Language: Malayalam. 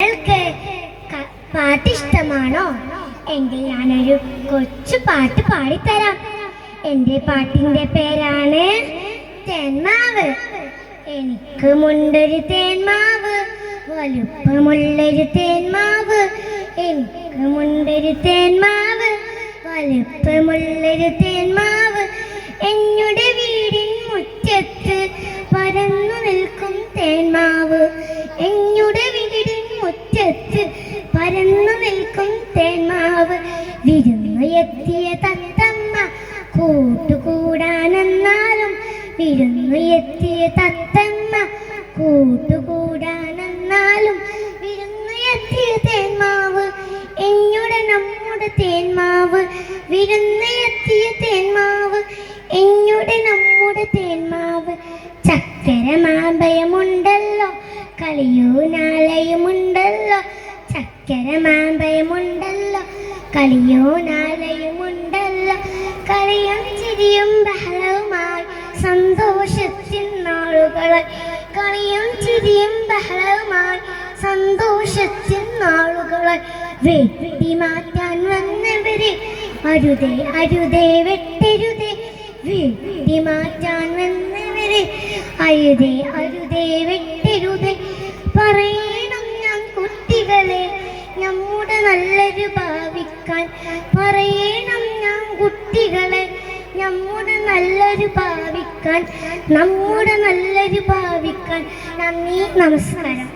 നിങ്ങൾക്ക് പാട്ട് ഇഷ്ടമാണോ? എങ്കിൽ ഞാനൊരു കൊച്ചു പാട്ട് പാടിത്തരാം. എൻ്റെ പാട്ടിൻ്റെ പേരാണ് തേന്മാവ്. എനിക്ക് മുണ്ടൊരു തേന്മാവ്, വലുപ്പമുള്ളൊരു തേന്മാവ്. എനിക്ക് മുണ്ടൊരു തേന്മാവ്, വലുപ്പമുള്ളൊരു തേന്മാവ്. എന്നുടെ വീടിൻ മുറ്റത്ത് പരന്നു നിൽക്കും തേന്മാവ്. എന്നുടെ വീടിൻ മുറ്റത്ത് പരന്നു നിൽക്കും തേന്മാവ്. വിരുന്നു എത്തിയ തത്തമ്മ കൂട്ടുകൂടാനെന്നാലും, വിരുന്നു എത്തിയ തത്തമ്മ കൂട്ടുകൂടാനെന്നാലും, വിരുന്നു എത്തിയ തേന്മാവ് എന്നുടെ നമ്മുടെ തേന്മാവ്. വിരുന്ന് എത്തിയ തേന്മാവ് എന്നുടെ നമ്മുടെ തേന്മാവ്. ചക്കര മാമ്പയമുണ്ടല്ലോ, കളിയൂനാലയുമുണ്ടല്ലോ. ചക്കര മാമ്പയമുണ്ടല്ലോ, കളിയൂനാലയുമുണ്ടല്ലോ. കളിയും ചിരിയും ബഹളവുമായി സന്തോഷത്തിൻ നാളുകളായി. കളിയും ചിരിയും ബഹളവുമായി സന്തോഷത്തിൻ നാളുകളായി. വെട്ടി മാറ്റാൻ വന്നവരെ അരുതേ അരുതേ വെട്ടരുതേ. വെട്ടി മാറ്റാൻ വന്നവരെ അരുതേ അരുതേ വെട്ടരുതേ. പറയണം ഞാൻ കുട്ടികളെ നമ്മുടെ നല്ലൊരു ഭാവിക്കാൻ. പറയണം ഞാൻ കുട്ടികളെ നമ്മുടെ നല്ലൊരു ഭാവിക്കാൻ, നമ്മുടെ നല്ലൊരു ഭാവിക്കാൻ. നന്ദി, നമസ്കാരം.